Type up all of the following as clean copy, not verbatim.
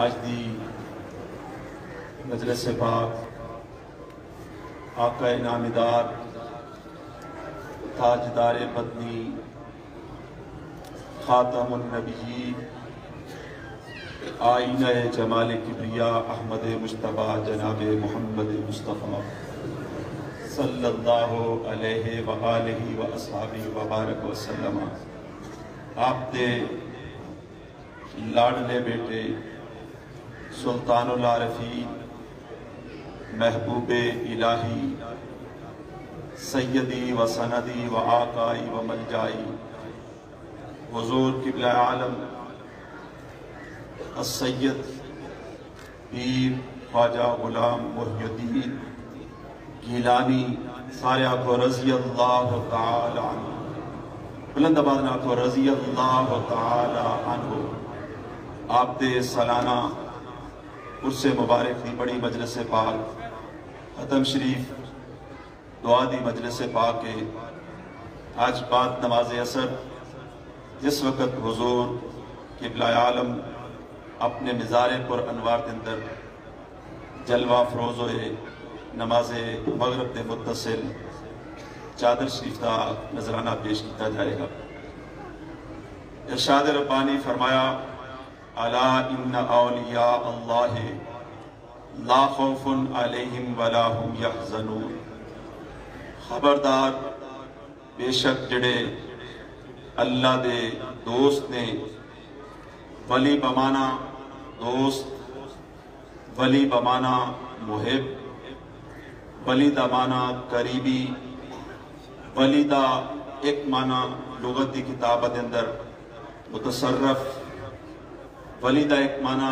آج دی مجلس پاک آقا انعامدار تاجدار بدنی خاتم النبیین آئینہ جمال کبریاء احمد مجتبی جناب محمد مصطفیٰ صلی اللہ علیہ وآلہ وآصحابہ وبارک وسلم آپ دے لاڈلے بیٹے سلطان العارفین محبوب الہی سیدی و سندی و آقائی و ملجائی حضور قبلہ عالم السید پیر خواجہ غلام محی الدین گیلانی سارے آقا رضی اللہ تعالی عنہ بلند آباد آقا رضی اللہ تعالی عنہ آپ دے سالانہ عرس مبارک دی بڑی مجلس پاک ختم شریف دعا دی مجلس پاک کے آج بعد نماز عصر جس وقت حضور قبلہ عالم اپنے مزار پر انوار کے اندر جلوہ فروز ہوئے نماز مغرب دے متصل چادر شریف دا نظرانہ پیش کیتا جائے گا۔ ارشاد ربانی فرمایا الا ان اولیاء اللہ لا خوف علیہم ولا هم یحزنون، خبردار بے شک جڑے اللہ دے دوست نے، ولی بمانا دوست، ولی بمانا محب، ولی دا مانا قریبی، ولی دا ایک مانا لغت دی کتابت اندر متصرف، ولی دا ایک مانا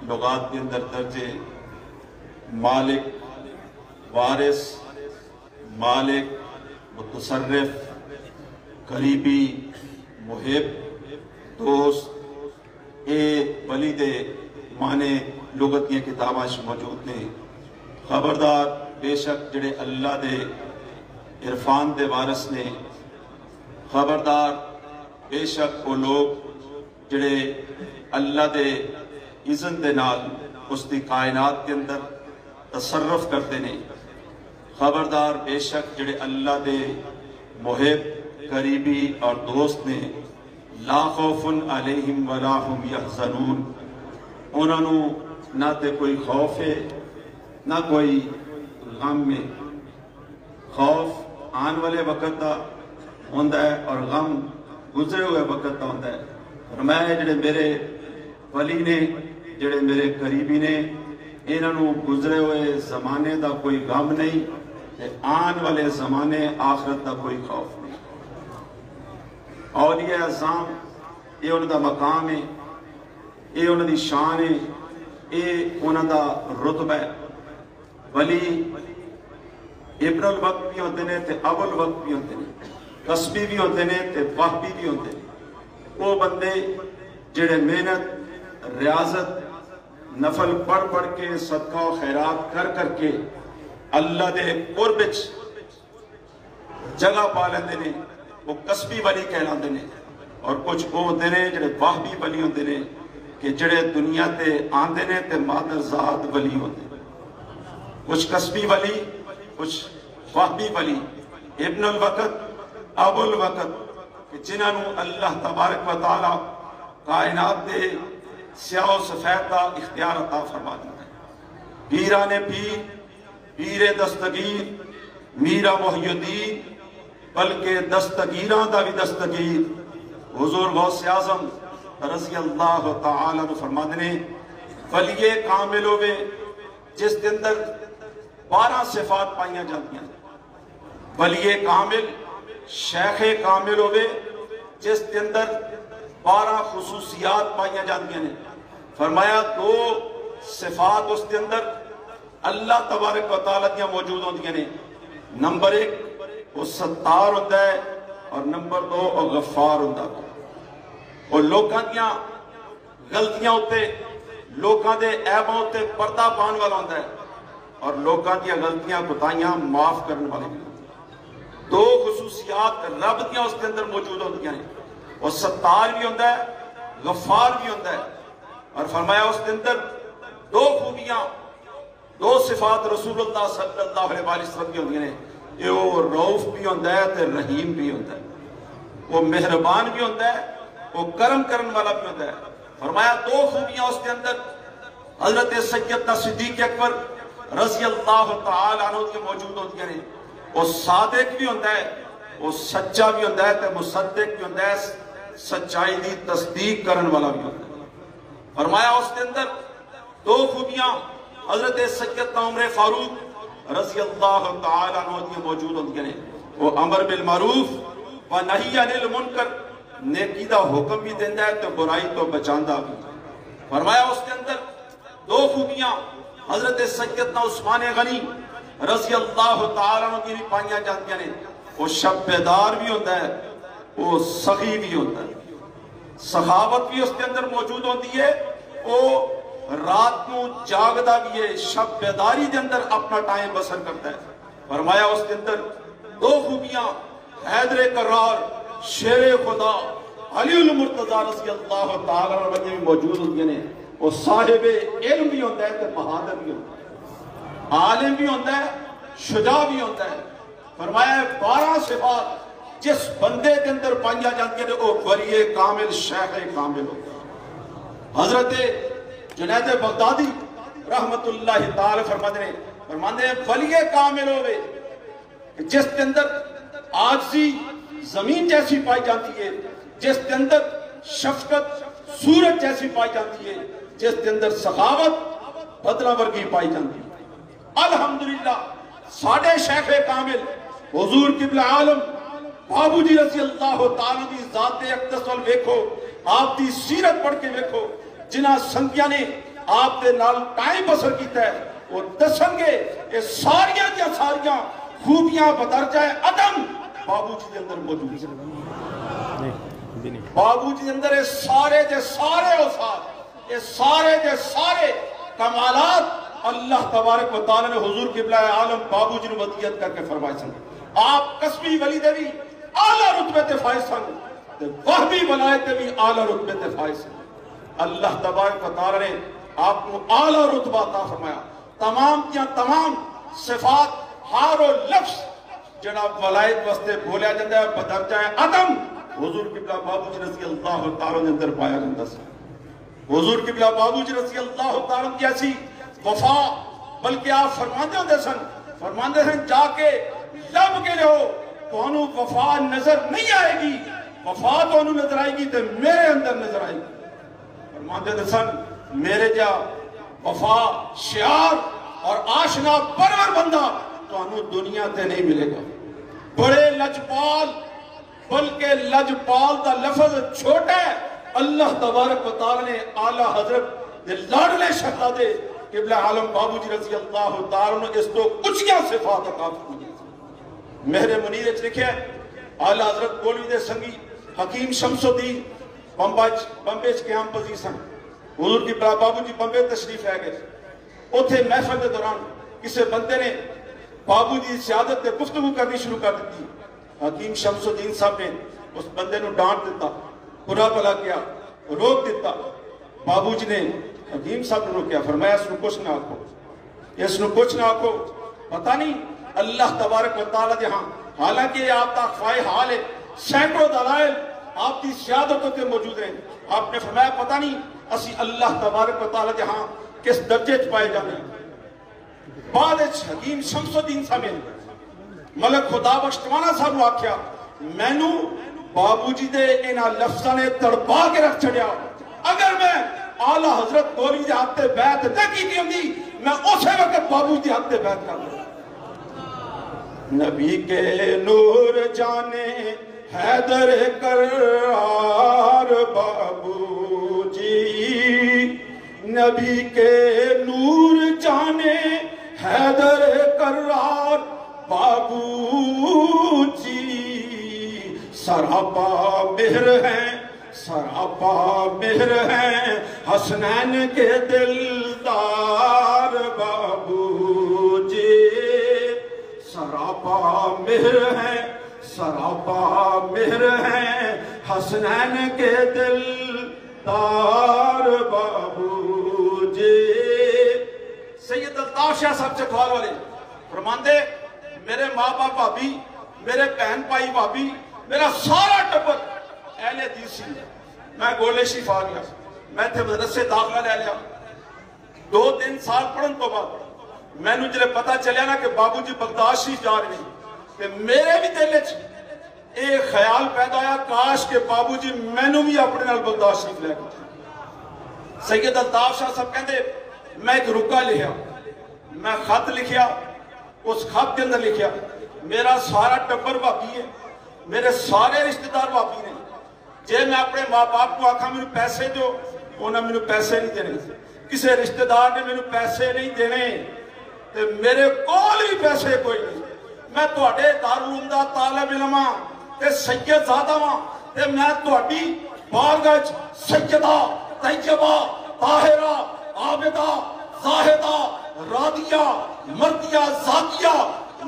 لغات کے اندر درجے مالک، وارث، مالک، متصرف، قریبی، محب، دوست، اے ولی دے معنی لغت کی کتاباں موجود نے۔ خبردار بے شک جڑے اللہ دے عرفان دے وارث نے، خبردار بے شک وہ لوگ جڑے اللہ دے اذن دے نال اس دی کائنات کے اندر تصرف کرتے نے، خبردار بے شک جڑے اللہ دے محب، قریبی اور دوست نے، لا خوف علیہم ولا هم یحزنون، انہوں نہ تے کوئی خوف ہے نہ کوئی غم میں۔ خوف آن والے وقت دا ہوندہ ہے اور غم گزرے ہوئے وقت دا ہوندہ ہے۔ فرمایا جڑے میرے ولی نے، جڑے میرے قریبی نے، انہوں گزرے ہوئے زمانے دا کوئی غم نہیں، آن والے زمانے آخرت دا کوئی خوف نہیں۔ اولیاء اعظام یہ انہوں دا مقام ہے، یہ انہوں دی شان ہے، یہ انہوں دا رتبہ ہے۔ ولی ابن الوقت بھی ہوتے ہیں تے اول وقت بھی ہوتے ہیں، قصبی بھی ہوتے ہیں تے وحبی بھی ہوتے ہیں۔ وہ بندے جڑے محنت، ریاضت، نفل پڑھ پڑھ کے، صدقہ و خیرات کر کر کے اللہ دے قرب وچ جگہ پا لیندے نے، وہ قصبی ولی کہلاندے نے۔ اور کچھ وہ ہوتے ہیں جڑے وحبی ولی ہوتے ہیں کہ جڑے دنیا تے آندے نے تے مادر ذات ولی ہوتے ہیں۔ کچھ قصبی ولی، کچھ وحبی ولی، ابن الوقت، اول وقت، کہ جنہوں اللہ تبارک و تعالی کائنات دے سیاہ و سفید دا اختیار عطا فرما دیتا ہے۔ پیران پیر، پیر دستگیر، میرا محی الدین، بلکہ دستگیران دا بھی دستگیر حضور غوث اعظم رضی اللہ تعالیٰ عنہ فرما دینے ولی کامل ہوئے جس کے اندر 12 صفات پائیاں جاتی ہیں۔ ولی کامل، شیخ کامل ہوئے جس کے اندر 12 خصوصیات پائیاں جاتی ہیں۔ فرمایا 2 صفات اس کے اندر اللہ تبارک و تعالیٰ دیا موجود ہوتی ہیں۔ نمبر 1 وہ ستار ہوتا ہے اور نمبر 2 وہ غفار ہوتا ہے۔ اور لوگاں دیا غلطیاں ہوتے، لوگاں دے عیبوں ہوتے پردہ پان والا ہوتا ہے اور لوگاں دیا غلطیاں کوتاہیاں معاف کرنے والے ہوتے ہیں۔ 2 خصوصیات رب دیا اس کے اندر موجود ہوتی ہیں۔ وہ ستار بھی ہوتا ہے، غفار بھی ہوتا ہے. اور فرمایا اس کے اندر دو خوبیاں دو صفات رسول اللہ صلی اللہ علیہ وسلم کی ہوندی نے. یہ وہ رؤوف بھی ہوتا ہے تے رحیم بھی ہوتا ہے. وہ مہربان بھی ہوتا ہے, وہ کرم کرن والا بھی ہوتا ہے. فرمایا دو خوبیاں اس کے اندر حضرت سیدنا صدیق اکبر رضی اللہ تعالی عنہ کی موجود ہوتی ہیں. وہ صادق بھی ہوتا ہے, وہ سچا بھی ہوتا ہے تے مصدق بھی ہوتا ہے, سچائی دی تصدیق کرن والا بھی ہوتا ہے. فرمایا اس کے اندر دو خوبیاں حضرت سیدنا عمر فاروق رضی اللہ تعالی عنہ کی موجود ہوتی ہیں. وہ امر بالمعروف و نہی عن المنکر, نیکی دا حکم بھی دیندہ ہے تو برائی تو بچاندہ بھی. فرمایا اس کے اندر دو خوبیاں حضرت سیدنا عثمان غنی رضی اللہ تعالی عنہ کی بھی پائیاں جاتی ہیں. وہ شب بیدار بھی ہوتا ہے, وہ سخی بھی ہوتا ہے, سخاوت بھی اس کے اندر موجود ہوتی ہے, وہ رات کو جاگدہ بھی ہے, شب بیداری کے اندر اپنا ٹائم بسر کرتا ہے. فرمایا اس کے اندر دو خوبیاں حیدر کرار شیر خدا علی المرتضی رضی اللہ تعالی عنہ کی بھی موجود ہوتی ہیں. وہ صاحب علم بھی ہوتا ہے تے بہادر بھی ہوتا ہے, عالم بھی ہوتا ہے, شجاع بھی ہوتا ہے. فرمایا 12 صفات جس بندے کے اندر پائیا جاتی ہیں وہ ولی کامل شیخ کامل ہوتا ہے. حضرت جنید بغدادی رحمت اللہ تعالی فرماتے ہیں ولی کامل ہوئے جس کے اندر عاجزی زمین جیسی پائی جاتی ہے, جس کے اندر شفقت سورج جیسی پائی جاتی ہے, جس کے اندر سخاوت بدلہ ورگی پائی جاتی ہے. الحمدللہ ساڑھے شیخ کامل حضور قبلہ عالم بابو جی رضی اللہ تعالیٰ دی ذات اقدس وال ویکھو, آپ دی سیرت پڑھ کے ویکھو, جنہ سنگیاں نے آپ دے نال ٹائم بسر کیتا ہے, وہ دسن گے یہ ساریاں دیا ساریاں خوبیاں بدرجہ عدم بابو جی دے اندر موجود ہیں. بابو جی دے اندر یہ سارے دے سارے اوصاف, یہ سارے دے سارے کمالات اللہ تبارک و تعالی نے حضور قبلہ عالم بابو جی نے ودیت کر کے فرمائے سن. آپ قسمی ولی دے بھی اعلیٰ رتبے تے فائز سن, وہبی ولایت دے بھی اعلیٰ رتبے تے فائز سن. اللہ تبارک و تعالی نے آپ کو اعلیٰ رتبہ عطا فرمایا. تمام کیا تمام صفات ہر و لفظ جناب ولایت واسطے بولیا جاتا ہے بدرجہ عدم حضور قبلہ بابو جی رضی اللہ تعالی نے اندر پایا جاتا ہے. حضور قبلہ بابو جی رضی اللہ تعالی کی ایسی وفا, بلکہ آپ فرماندے سن جا کے لب کے لو تو انہوں وفا نظر نہیں آئے گی, وفا تو انہوں نظر آئے گی تو میرے اندر نظر آئے گی. فرماندے سن میرے جا وفا شعار اور آشنا پرور بندہ تو انہوں دنیا تے نہیں ملے گا. بڑے لجپال, بلکہ لجپال دا لفظ چھوٹا ہے. اللہ تبارک و تعالی نے اعلیٰ حضرت لاڈلے شہزادے قبلہ عالم بابو جی رضی اللہ تعالی نے اس تو اچھیاں صفات عطا فرمائے. مہر منیر اچھ لکھے اعلیٰ حضرت مولوی دے سنگی حکیم شمس الدین بمبے قیام پذیر سن. حضور قبلہ بابو جی بمبے تشریف ہے گئے. اتھے محفل دے دوران کسی بندے نے بابو جی سیادت تے گفتگو کرنی شروع کر دیتی. حکیم شمس الدین صاحب نے اس بندے نو ڈانٹ دیتا, برا بھلا کیا, روک دیتا. بابو جی نے حکیم صاحب نے روکیا, فرمایا اس نو کچھ نہ آکھو, اس نو کچھ نہ آکھو, پتہ نہیں اللہ تبارک و تعالیٰ دے ہاں حالانکہ یہ آپ کا خواہ حال ہے, سینکڑوں دلائل آپ کی سیادتوں کے موجود ہیں. آپ نے فرمایا پتہ نہیں اسی اللہ تبارک و تعالیٰ دے ہاں کس درجے پائے جانے. بعد حکیم شمس الدین صاحب ملک خدا بخشتوانا صاحب آکھیا مینو بابو جی دے انہا لفظہ نے تڑپا کے رکھ چھڑیا, اگر میں اعلیٰ حضرت مولوی دے ہاتھ تے بیعت نہ کی ہوندی میں اسے وقت بابو جی ہاتھ تے بیعت کر دوں. نبی کے نور جانے حیدر کرار بابو جی, نبی کے نور جانے حیدر کرار بابو جی, سراپا مہر ہیں سراپا مہر ہیں حسنین کے دلدار بابو جی, سراپا مہر ہیں سراپا مہر ہیں حسنین کے دلدار دار بابو جی۔ سید الطاف شاہ صاحب چکوال والے فرماندے میرے ماں باپ بھابی، میرے بہن بھائی بھابی، میرا سارا ٹبر اہل حدیث سی۔ میں گولے شریف آ گیا، میں تھے مدرسے داخلہ لے لیا۔ 2-3 سال پڑھن تو بعد میں نے جلے پتا چلیا نا کہ بابو جی بغداد شریف جا رہے ہیں، کہ میرے بھی دل وچ ایک خیال پیدا آیا کاش کہ بابو جی میں نے بھی اپنے نال بغداد شریف لے کے۔ سید الطاف شاہ صاحب کہتے میں ایک رکا لکھیا، میں خط لکھیا، اس خط کے اندر لکھیا میرا سارا ٹبر بھابی ہے، میرے سارے رشتہ دار بھابی نے، جے میں اپنے ماں باپ کو آکھا میرے پیسے جو انہوں نے میرے پیسے نہیں دینے، کسی رشتہ دار نے میرے پیسے نہیں دینے، تے میرے کول بھی پیسے کوئی نہیں، میں تواڈے دارالعلوم دا طالب علم تے سید زادہ ہاں، تے میں تواڈی بارگاہ سیدہ طیبہ طاہرہ عابدہ زاہدہ راضیہ مرضیہ ذاتیہ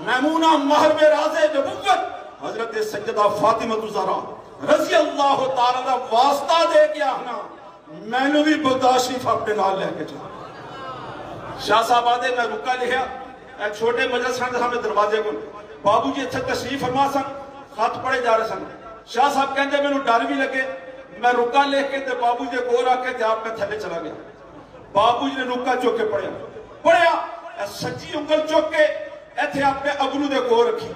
میمونہ محرم راز نبوت حضرت سیدہ فاطمہ الزہرا رضی اللہ تعالیٰ دا واسطہ دے کے آنا میں نے بھی بغداد شریف اپنے نال لے کے جانا۔ شاہ صاحب آدھے میں رکا لکھیا ایک چھوٹے مجلس میں دروازے کو، بابو جی اتھے تشریف فرما سن، خط پڑھے جا رہے سن۔ شاہ صاحب کہتے میں نے ڈر بھی لگے، میں رکا لکھ کے تے بابو جی کو رکھ کے تے آپ میں تھلے چلا گیا۔ بابو جی نے رکا چوک کے پڑھیا، سچی انگل چوک کے ایتھے آپ نے ابرو دے کو رکھی،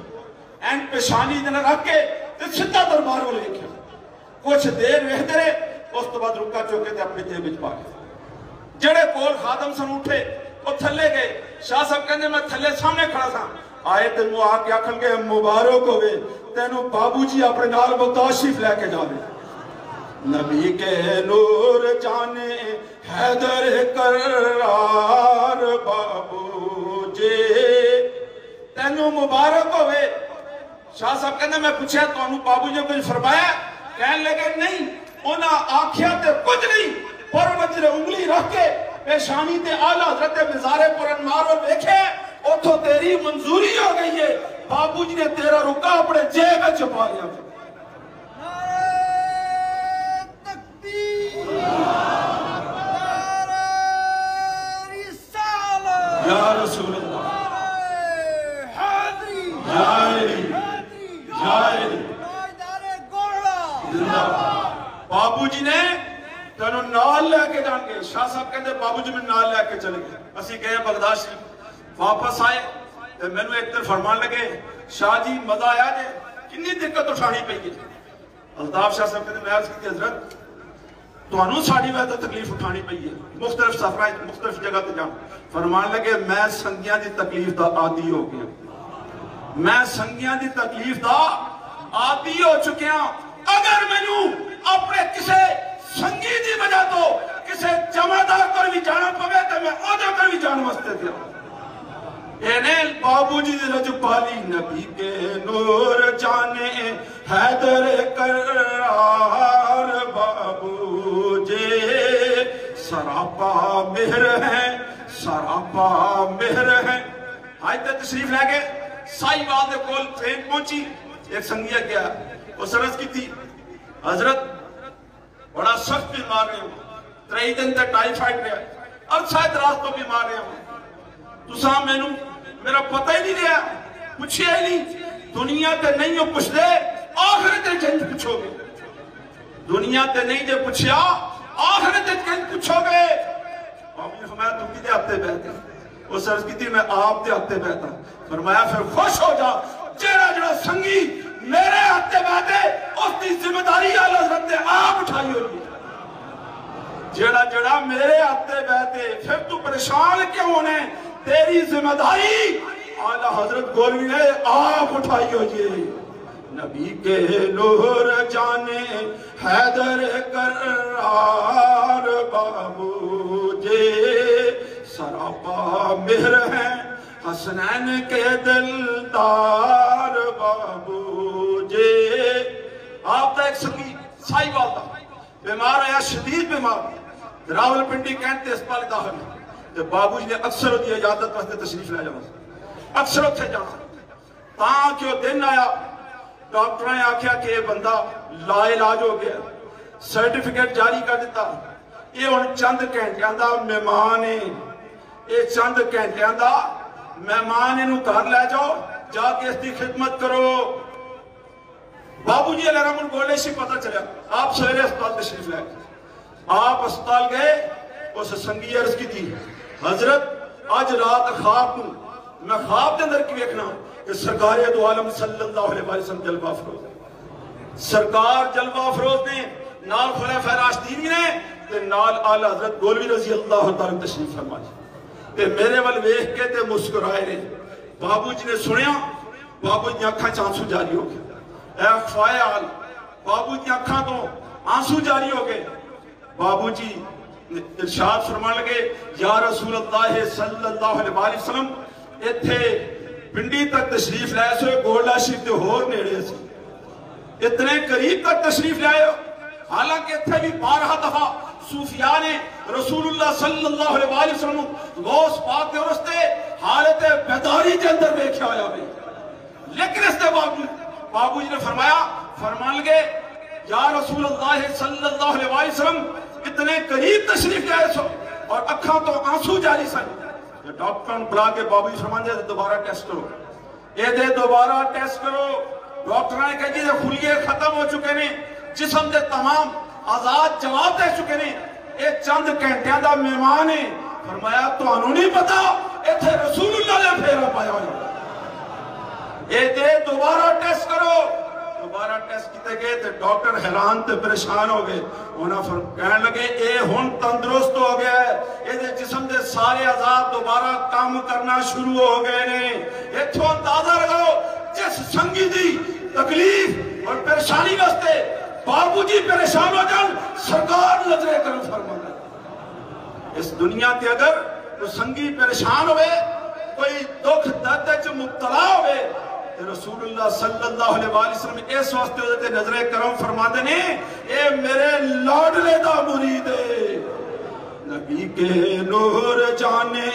این پیشانی دے رکھ کے تے سدھا دربار والے لکھیا۔ کچھ دیر رہتے رہے، اس تو بعد رکا چوک کے تے اپنے جیب وچ پا گئے۔ جڑے کول خادم سن اٹھے وہ تھلے گئے۔ شاہ صاحب کہندے میں تھلے سامنے کھڑا تھا، آئے تینوں آ کے آکھن گے مبارک ہوئے تینوں بابو جی اپنے نال بغداد شریف لے کے جا رہے۔ نبی کے نور جانے حیدر کرار بابو جی تینوں مبارک ہوئے۔ شاہ صاحب کہنے میں پوچھا تو انہوں بابو جی کچھ فرمایا؟ کہنے لگے نہیں، انہاں آنکھیا تے کچھ نہیں، پر وجر انگلی رکھ کے پیشانی تے آلہ حضرت مزارے پر انمار اور دیکھے اتھو تیری منظوری ہو گئی ہے، بابو جی نے تیرا رکا اپنے جیب میں چھپا لیا۔ یا رسول اللہ بابو جی نے تینوں نال لے کے جان گے۔ شاہ صاحب کہتے بابو جی میں نال لے کے چلے گئے، اسی گئے بغداد شریف، واپس آئے تو میں نے ایک دن فرمان لگے شاہ جی مزہ آیا جے کنی دقت اٹھانی پئی ہے۔ الطاف شاہ صاحب کہتے میں عرض کی حضرت تانوں ساڈی وجہ تکلیف اٹھانی پئی ہے، مختلف سفراں مختلف جگہ تے جان۔ فرمان لگے میں سنگیاں دی تکلیف دا عادی ہو گیا، میں سنگیاں دی تکلیف دا عادی ہو چکیا۔ اگر مینوں اپنے کسے سنگی دی وجہ تو کسے جمعدار کر بھی جانا پوے تو میں اوجہ کر بھی جان واسطے دیا۔ اینیل بابو جی دی رجپالی نبی کے نور جانے حیدر کرار بابو جی سراپا مہر ہیں، سراپا مہر ہیں۔ آج تک تشریف لے گئے، سائی والدے کول ٹرین پہنچی، ایک سنگیہ گیا، اس عرض کی تھی حضرت بڑا سخت بیمار رہے ہوں، 3 دن تک ٹائیفائڈ رہا ہے، اور شاید رات کو بیمار رہے ہوں، تو ساں میں نوں میرا پتہ ہی نہیں رہا، پوچھے ہی نہیں، دنیا تے نہیں ہو پوچھ دے آخرت جنج پوچھو گے، دنیا تے نہیں جے پوچھیا آخرت جنج پوچھو گے۔ بابو نے فرمایا تم کدے ہفتے بیٹھے؟ اس عرض کی تھی میں آپ دے ہفتے بیٹھا۔ فرمایا پھر خوش ہو جا، جیڑا جڑا سنگی میرے ہفتے بیٹھے اس کی ذمہ داری اعلیٰ حضرت نے آپ اٹھائی ہوئی، جڑا جڑا میرے ہفتے بیٹھے پھر تو پریشان کیوں ہونے، تیری ذمہ داری اعلیٰ حضرت گولوی نے آپ اٹھائی ہوئی۔ نبی کے نور جانے حیدر کرار بابو جی سراپا مہر ہیں، حسنین کے دلدار بابو جی۔ آپ تا ایک سنگی سائی والدہ بیمار ہے، شدید بیمار، راول پنڈی کینٹ تے اسپالی داخل ہے، بابو جی نے اکثر دی عیادت واسطے تشریف لے جانا، اکثر اتھے جانا، تاں کہ وہ دن آیا ڈاکٹر نے آکھیا کہ یہ بندہ لا علاج ہو گیا، سرٹیفکیٹ جاری کر دیتا یہ ہن چند گھنٹیاں دا مہمان ہے یہ چند گھنٹیاں دا مہمان انہوں گھر لے جاؤ جا کے اس کی خدمت کرو بابو جی علیہ رحمت گولے سے پتہ چلیا آپ سویرے اسپتال تشریف لے گئے آپ اسپتال گئے اس سنگی عرض کی تھی حضرت آج رات خواب ہوں میں خواب کے اندر کی دیکھنا کہ سرکار دو عالم صلی اللہ علیہ وسلم جلوہ افروز سرکار جلوہ افروز نے نال خلفائے راشدین نے تے نال آل حضرت گولوی رضی اللہ تعالیٰ تشریف فرمائی تے میرے وال ویکھ کے تے مسکرائے رہے بابو جی نے سنیا بابو جی آنکھاں چانسو جاری ہو گئے اے خواہ آل بابو جی آنکھاں تو آنسو جاری ہو گئے بابو جی ارشاد فرمان لگے یا رسول اللہ صلی اللہ علیہ وسلم اتھے پنڈی تک تشریف لائے سوئے گولڈا شریف تے ہور نیڑے سی اتنے قریب تک تشریف لائے ہو حالانکہ اتھے بھی بارہا دفعہ صوفیاء نے رسول اللہ صلی اللہ علیہ وسلم غوث پاک کے رستے حالت بیداری کے اندر دیکھا ہویا بھی لیکن اس نے بابو جی نے فرمان لگے یا رسول اللہ صلی اللہ علیہ وسلم اتنے قریب تشریف لائے سو اور اکھاں تو آنسو جاری سن ڈاکٹر بلا کے بابو جی فرمان دے دوبارہ ٹیسٹ کرو یہ دے دوبارہ ٹیسٹ کرو ڈاکٹر نے کہا جی خلیے ختم ہو چکے نے جسم دے تمام آزاد جواب دے چکے نے یہ چند گھنٹیاں دا مہمان ہے فرمایا تو انہوں نہیں پتا اتھے رسول اللہ نے پھیرا پایا ہویا یہ دے دوبارہ ٹیسٹ کرو دوبارہ ٹیسٹ کیتے گئے تے ڈاکٹر حیران تے پریشان ہو گئے انہاں کہنے لگے اے ہن تندرست ہو گیا ہے اے دے جسم دے سارے عذاب دوبارہ کام کرنا شروع ہو گئے نے اتھوں اندازہ لگاؤ جس سنگی دی تکلیف اور پریشانی واسطے بابو جی پریشان ہو جان سرکار نظرے کرو فرمانا اس دنیا تے اگر تو سنگی پریشان ہوئے کوئی دکھ درد وچ مبتلا ہوئے رسول اللہ صلی اللہ علیہ وسلم اس واسطے ہوتے نظر کرم فرما دینے اے میرے لاڈلے دا مرید ہے نبی کے نور جانے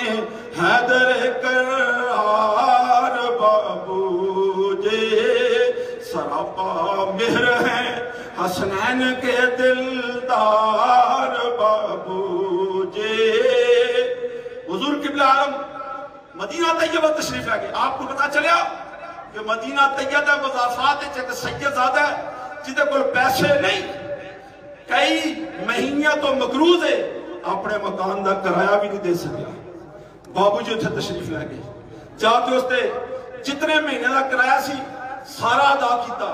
حیدر کرار بابو جے سراپا مہر ہیں حسنین کے دلدار بابو جے حضور قبلہ عالم مدینہ طیبہ تشریف لے گئے آپ کو پتا چلیا کہ مدینہ طیبہ مضافات ایک سید زادہ ہے جیدے کوئی پیسے نہیں کئی مہینیاں تو مقروض ہے اپنے مکان دا کرایہ بھی نہیں دے سکیا بابو جی تھے تشریف لے گئے جاتے اس نے جتنے مہینے دا کرایہ سی سارا ادا کیتا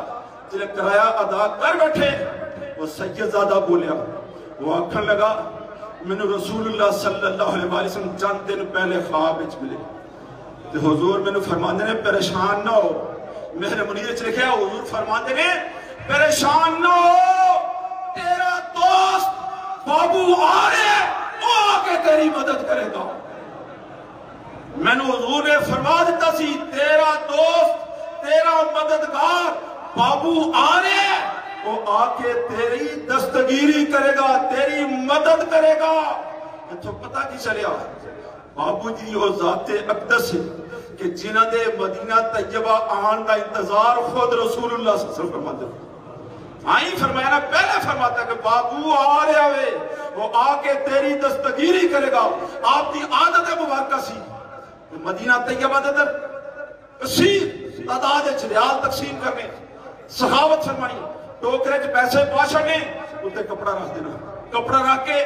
جنہیں کرایہ ادا کر بیٹھے وہ سید زادہ بولیا وہ آنکھن لگا میں نے رسول اللہ صلی اللہ علیہ وسلم چند دن پہلے خواب اچ ملے تو حضور میں نے فرماندے نے پریشان نہ ہو میرے منیر چلے گیا حضور فرماندے نے پریشان نہ ہو تیرا دوست بابو آ رہے وہ آکے تیری مدد کرے گا میں نے حضور نے فرما دیتا سی تیرا دوست تیرا مددگار بابو آ رہے وہ آکے تیری دستگیری کرے گا تیری مدد کرے گا تو پتہ کی چلیا بابو جی وہ ذات اقدس ہے کہ جنہ دے مدینہ طیبہ آن کا انتظار خود رسول اللہ صلی اللہ علیہ وسلم فرماتے ہیں آئیں فرمایا نا پہلے فرماتا ہے کہ بابو آ رہے ہوئے وہ آکے تیری دستگیری کرے گا آپ دی عادت مبارکہ سی مدینہ طیبہ دے در کثیر تعداد ریال تقسیم کرنے سخاوت فرمائی ٹوکرے چ پیسے پاشنے اسے کپڑا رکھ دینا کپڑا رکھ کے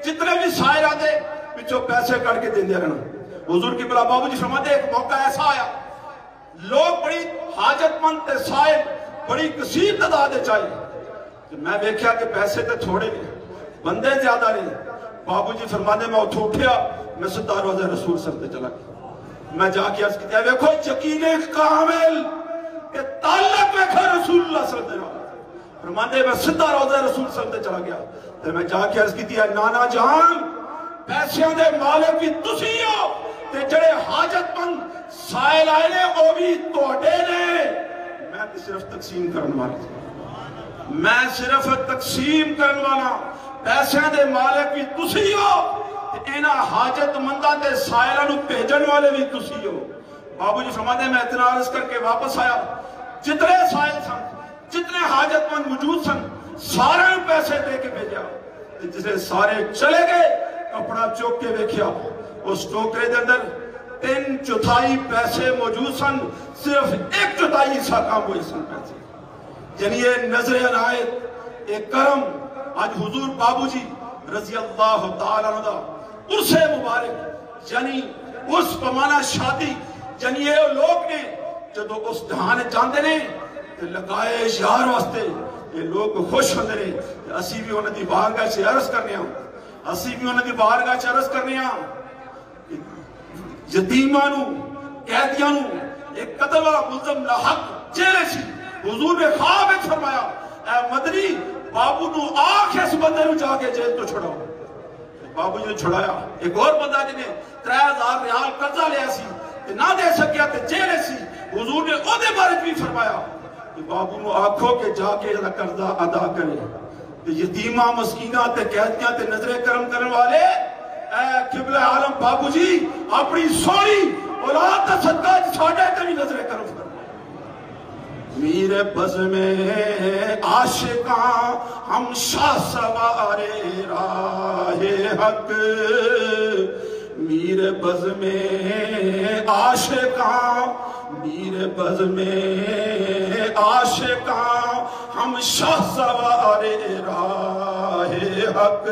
جتنے بھی سائر آدھے پچھو پیسے کر کے دے دیا رہنا حضور کی بلا بابو جی فرماتے ایک موقع ایسا آیا لوگ بڑی حاجت مند تے سائر بڑی کثیر تعداد چاہیے میں دیکھا کہ پیسے تے تھوڑے نہیں بندے زیادہ نہیں بابو جی فرماتے میں اتھو اٹھیا میں سدھا روزہ رسول سرتے چلا گیا میں جا کے عرض کیا ویکھو یقین کامل کہ تعلق ویکھا رسول اللہ صلی اللہ علیہ وسلم فرماتے میں سدھا روزہ رسول سرتے چلا گیا تو میں جا کے عرض کیا نانا جان پیسیاں دے مالک بھی تسی ہو تے جڑے حاجت مند سائل آئے نے وہ بھی توڑے نے میں صرف تقسیم کرنے والا میں صرف تقسیم کرنے والا پیسیاں دے مالک بھی تسی ہو اینا حاجت مندہ تے سائلہ نو بھیجن والے بھی تسی ہو بابو جی فرماتے ہیں میں اتنا عرض کر کے واپس آیا جتنے سائل سن جتنے حاجت مند موجود سن سارے پیسے دے کے بھیجا جسے سارے چلے گئے کپڑا چوک کے ویکھیا اس ٹوکرے دے اندر 3/4 پیسے موجود سن صرف 1/4 حصہ کام ہوئے سن پیسے یعنی یہ نظر عنایت ایک کرم آج حضور بابو جی رضی اللہ تعالیٰ عنہ عرص مبارک یعنی اس پمانا شادی یعنی یہ لوگ نے جدو اس دہانے جاندے نے لگائے یار واسطے یہ لوگ خوش ہوندے نے اسی بھی انہوں دی بارگاہ سے عرض کرنے ہوں اسی بھی انہوں دی بارگاہ سے عرض کرنے ہوں یتیمانو قیدیانو ایک قتل والا ملزم لاحق جیلے سی حضور نے خواب ایک فرمایا اے مدنی بابو نو آنکھ اس بندے نو جا کے جیل تو چھڑاؤ بابو جی نے چھڑایا ایک اور بندہ جنہیں 3000 ریال قرضہ لیا سی نہ دے سکیا تے جیلے سی حضور نے او دے بارے بھی فرمایا کہ بابو نو آنکھوں کے جا کے قرضہ ادا کرے یتیمہ مسکینہ تے قیدیاں تے نظر کرم کرنے والے اے قبلہ عالم بابو جی اپنی سونی اولاد تا صدقہ ساڑھے کمی نظر کرم فرمائے میرے بز میں عاشقاں ہم شاہ سوارے راہ حق میرے بز میں عاشقاں میرے بز میں عاشقاں ہم شاہ سوارے راہ حق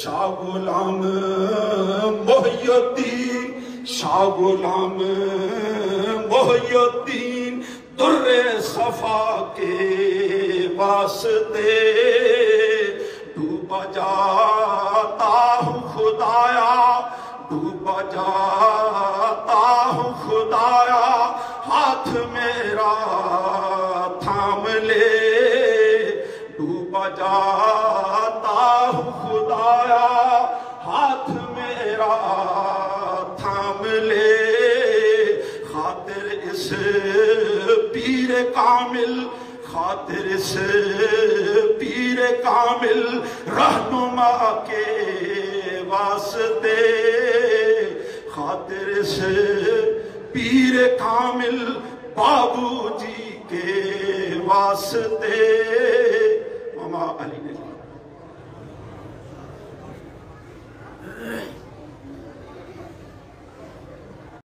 شاہ غلام محی الدین شاہ غلام محی الدین در صفا کے واسطے ڈوبا جاتا ہوں خدایا ڈوبا جاتا ہوں خدایا ہاتھ میرا تھام لے ڈوبا جاتا ہوں خدایا ہاتھ میرا تھام لے خاطر اس پیر کامل خاطر اس پیر کامل رہنما کے واسطے خاطر اس پیر کامل بابو جی کے واسطے ماما علی نے